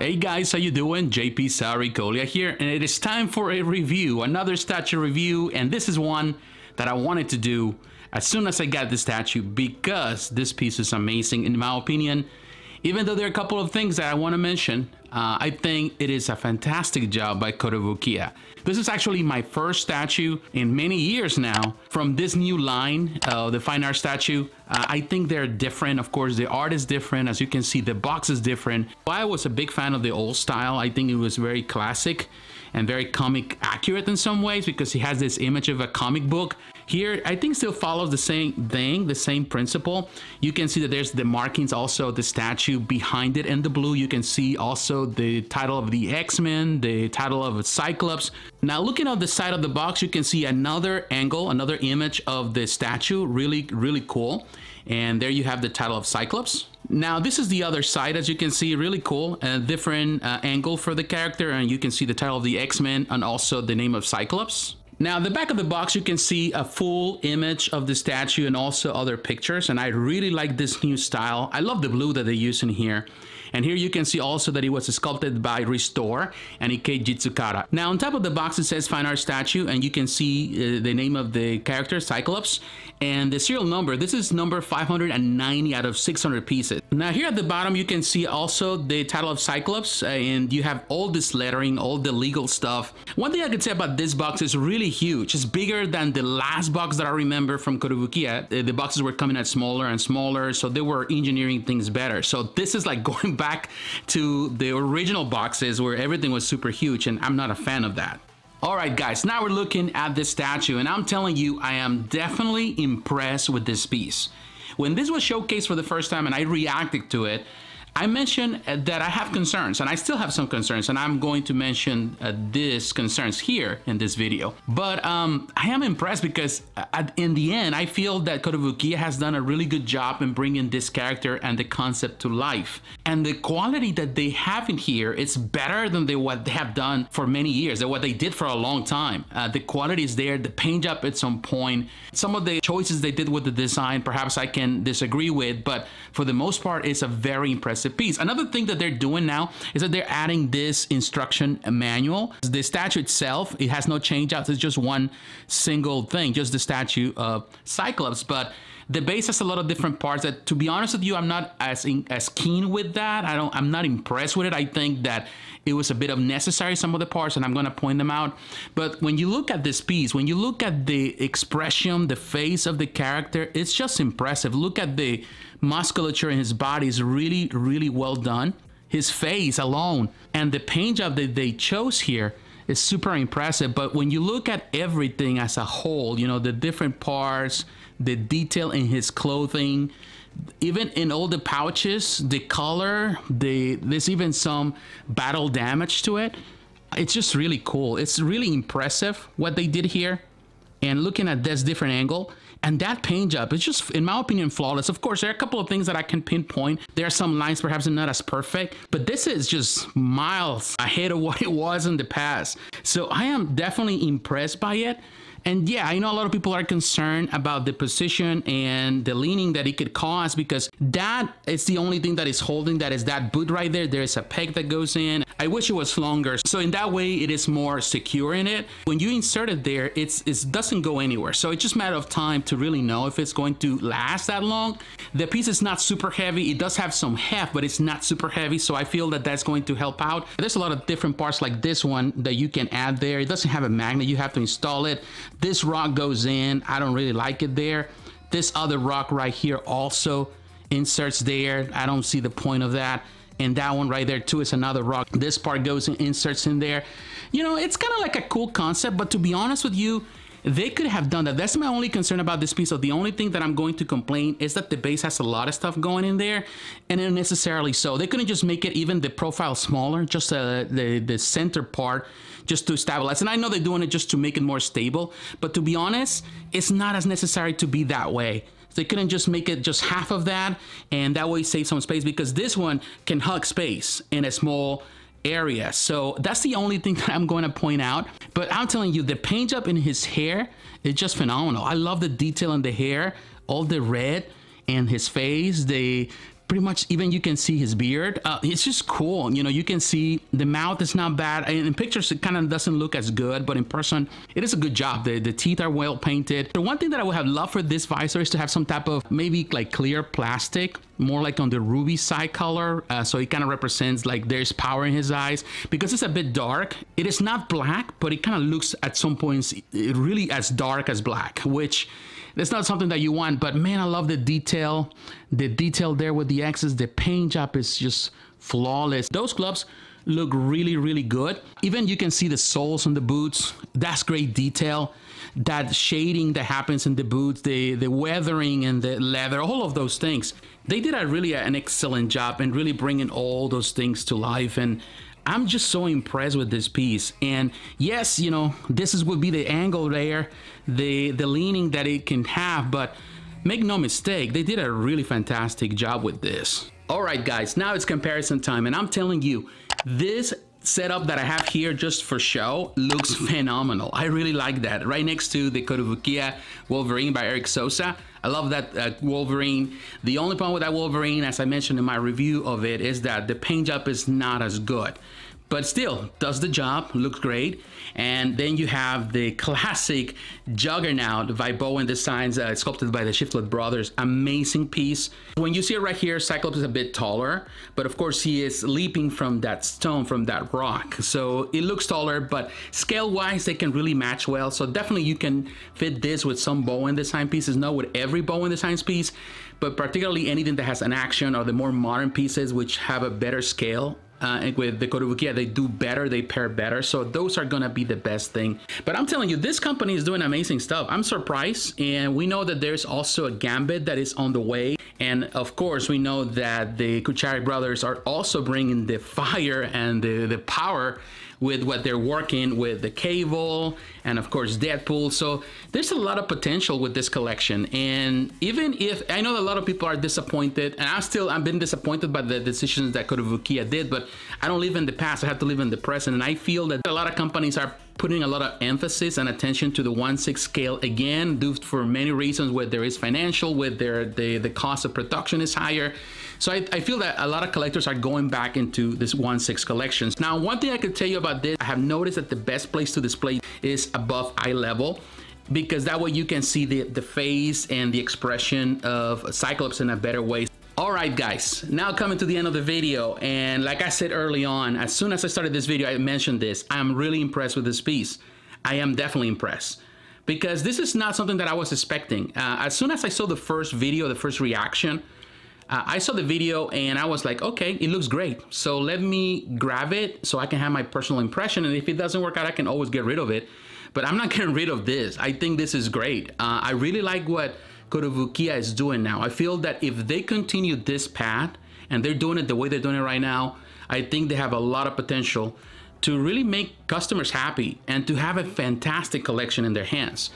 Hey guys, how you doing? jpsarrireviews here, and it is time for a review, another statue review, and this is one that I wanted to do as soon as I got the statue because this piece is amazing in my opinion. Even though there are a couple of things that I want to mention, I think it is a fantastic job by Kotobukiya. This is actually my first statue in many years now from this new line, the fine art statue. I think they're different. Of course, the art is different. As you can see, the box is different. I was a big fan of the old style. I think it was very classic and very comic accurate in some ways because he has this image of a comic book. Here, I think still follows the same thing, the same principle. You can see that there's the markings also, the statue behind it in the blue. You can see also the title of the X-Men, the title of Cyclops. Now, looking at the side of the box, you can see another angle, another image of the statue. Really, really cool. And there you have the title of Cyclops. Now, this is the other side, as you can see, really cool. A different angle for the character, and you can see the title of the X-Men and also the name of Cyclops. Now, the back of the box, you can see a full image of the statue and also other pictures, and I really like this new style. I love the blue that they use in here. And here you can see also that it was sculpted by Restore and Ikkei Jitsukata. Now, on top of the box, it says Fine Art Statue, and you can see the name of the character, Cyclops, and the serial number. This is number 590 out of 600 pieces. Now, here at the bottom, you can see also the title of Cyclops, and you have all this lettering, all the legal stuff. One thing I could say about this box is really huge. It's bigger than the last box that I remember from Kotobukiya. The boxes were coming out smaller and smaller, so they were engineering things better. So this is like going back to the original boxes where everything was super huge, and I'm not a fan of that. All right, guys, now we're looking at this statue, and I'm telling you, I am definitely impressed with this piece. When this was showcased for the first time and I reacted to it, I mentioned that I have concerns, and I still have some concerns, and I'm going to mention these concerns here in this video. But I am impressed because in the end, I feel that Kotobukiya has done a really good job in bringing this character and the concept to life. And the quality that they have in here is better than what they have done for many years, than what they did for a long time. The quality is there, the paint job at some point. Some of the choices they did with the design, perhaps I can disagree with, but for the most part, it's a very impressive piece. Another thing that they're doing now is that they're adding this instruction manual. The statue itself, it has no change outs. It's just one single thing, just the statue of Cyclops. But the base has a lot of different parts that, to be honest with you, I'm not as keen with that. I'm not impressed with it. I think that it was a bit unnecessary, some of the parts, and I'm going to point them out. But when you look at this piece, when you look at the expression, the face of the character, it's just impressive. Look at the musculature in his body is really, really well done. His face alone and the paint job that they chose here is super impressive. But when you look at everything as a whole, you know, the different parts, the detail in his clothing, even in all the pouches, the color, there's even some battle damage to it. It's just really cool. It's really impressive what they did here. And looking at this different angle, and that paint job is just, in my opinion, flawless. Of course, there are a couple of things that I can pinpoint. There are some lines perhaps not as perfect, but this is just miles ahead of what it was in the past. So I am definitely impressed by it. And yeah, I know a lot of people are concerned about the position and the leaning that it could cause because that is the only thing that is holding that is that boot right there. There is a peg that goes in. I wish it was longer. So in that way, it is more secure in it. When you insert it there, it doesn't go anywhere. So it's just a matter of time to really know if it's going to last that long. The piece is not super heavy. It does have some heft, but it's not super heavy. So I feel that that's going to help out. There's a lot of different parts like this one that you can add there. It doesn't have a magnet. You have to install it. This rock goes in. I don't really like it there. This other rock right here also inserts there. I don't see the point of that. And that one right there too is another rock. This part goes and inserts in there. You know, it's kind of like a cool concept, but to be honest with you, they could have done that. That's my only concern about this piece. So the only thing that I'm going to complain is that the base has a lot of stuff going in there, and unnecessarily so. They couldn't just make it even the profile smaller, just the center part, just to stabilize. And I know they're doing it just to make it more stable, but to be honest, it's not as necessary to be that way. They couldn't just make it just half of that, and that way save some space, because this one can hug space in a small area. So that's the only thing that I'm going to point out. But I'm telling you, the paint job in his hair is just phenomenal. I love the detail in the hair, all the red, and his face, the pretty much even you can see his beard. It's just cool. You know, you can see the mouth is not bad. In pictures, it kind of doesn't look as good, but in person, it is a good job. The teeth are well painted. The one thing that I would have loved for this visor is to have some type of maybe like clear plastic, more like on the ruby side color. So it kind of represents like there's power in his eyes, because it's a bit dark. It is not black, but it kind of looks at some points really as dark as black, which that's not something that you want. But man, I love the detail there with the X's. The paint job is just flawless. Those gloves look really, really good. Even you can see the soles on the boots. That's great detail. That shading that happens in the boots, the weathering and the leather, all of those things. They did an excellent job in really bringing all those things to life. And I'm just so impressed with this piece. And yes, you know, would be the angle there, the leaning that it can have, but make no mistake, they did a really fantastic job with this. All right, guys, now it's comparison time, and I'm telling you, this setup that I have here just for show looks phenomenal. I really like that. Right next to the Kotobukiya Wolverine by Eric Sosa. I love that Wolverine. The only problem with that Wolverine, as I mentioned in my review of it, is that the paint job is not as good. But still, does the job, looks great. And then you have the classic Juggernaut by Bowen Designs, sculpted by the Shiflet brothers. Amazing piece. When you see it right here, Cyclops is a bit taller, but of course he is leaping from that stone, from that rock. So it looks taller, but scale-wise, they can really match well. So definitely you can fit this with some Bowen Design pieces, not with every Bowen Designs piece, but particularly anything that has an action or the more modern pieces which have a better scale. With the Kotobukiya, they do better, they pair better. So those are gonna be the best thing. But I'm telling you, this company is doing amazing stuff. I'm surprised. And we know that there's also a Gambit that is on the way. And of course, we know that the Kuchari brothers are also bringing the fire and the power with what they're working with, the Cable and of course Deadpool. So there's a lot of potential with this collection. And even if I know that a lot of people are disappointed, and I've been disappointed by the decisions that Kotobukiya did, but I don't live in the past, I have to live in the present. And I feel that a lot of companies are putting a lot of emphasis and attention to the 1/6 scale again, due for many reasons, where there is financial, with the cost of production is higher. So I feel that a lot of collectors are going back into this 1/6 collections. Now, one thing I could tell you about this, I have noticed that the best place to display is above eye level, because that way you can see the face and the expression of Cyclops in a better way. All right, guys, now coming to the end of the video, and like I said early on, as soon as I started this video, I mentioned this. I am really impressed with this piece. I am definitely impressed, because this is not something that I was expecting. As soon as I saw the first video, the first reaction, I saw the video and I was like, okay, it looks great. So let me grab it so I can have my personal impression. And if it doesn't work out, I can always get rid of it. But I'm not getting rid of this. I think this is great. I really like what Kotobukiya is doing now. I feel that if they continue this path and they're doing it the way they're doing it right now, I think they have a lot of potential to really make customers happy and to have a fantastic collection in their hands.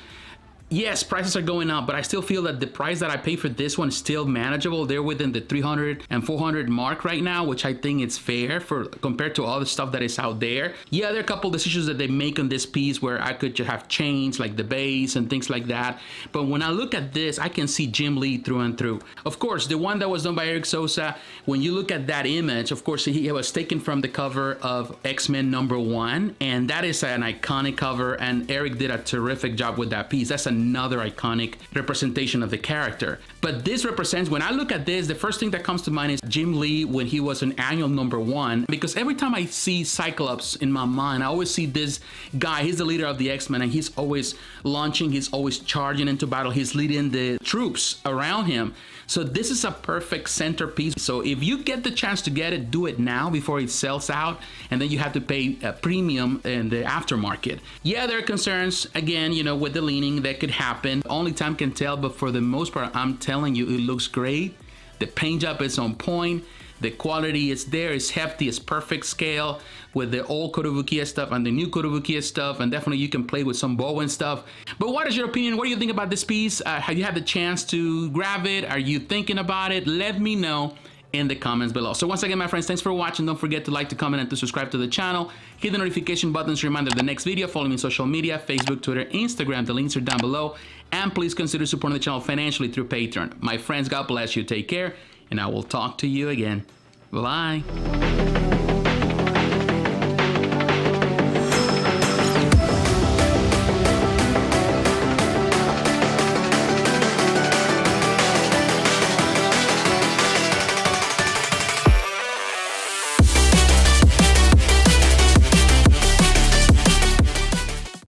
Yes, prices are going up, but I still feel that the price that I pay for this one is still manageable. They're within the 300 and 400 mark right now, which I think is fair for compared to all the stuff that is out there. Yeah, there are a couple decisions that they make on this piece where I could just have changed like the base and things like that. But when I look at this, I can see Jim Lee through and through. Of course, the one that was done by Eric Sosa, when you look at that image, of course, he was taken from the cover of X-Men #1, and that is an iconic cover, and Eric did a terrific job with that piece. That's another iconic representation of the character. But this represents, when I look at this, the first thing that comes to mind is Jim Lee when he was an annual #1, because every time I see Cyclops in my mind, I always see this guy. He's the leader of the X-Men, and he's always launching, he's always charging into battle, he's leading the troops around him. So this is a perfect centerpiece. So if you get the chance to get it, do it now before it sells out, and then you have to pay a premium in the aftermarket. Yeah, there are concerns, again, you know, with the leaning that could happen. Only time can tell, but for the most part, I'm telling you, it looks great. The paint job is on point. The quality is there, it's hefty, it's perfect scale with the old Kotobukiya stuff and the new Kotobukiya stuff, and definitely you can play with some Bowen stuff. But what is your opinion? What do you think about this piece? Have you had the chance to grab it? Are you thinking about it? Let me know in the comments below. So once again, my friends, thanks for watching. Don't forget to like, to comment, and to subscribe to the channel. Hit the notification button to remind of the next video. Follow me on social media, Facebook, Twitter, Instagram. The links are down below. And please consider supporting the channel financially through Patreon. My friends, God bless you. Take care. and I will talk to you again. Bye.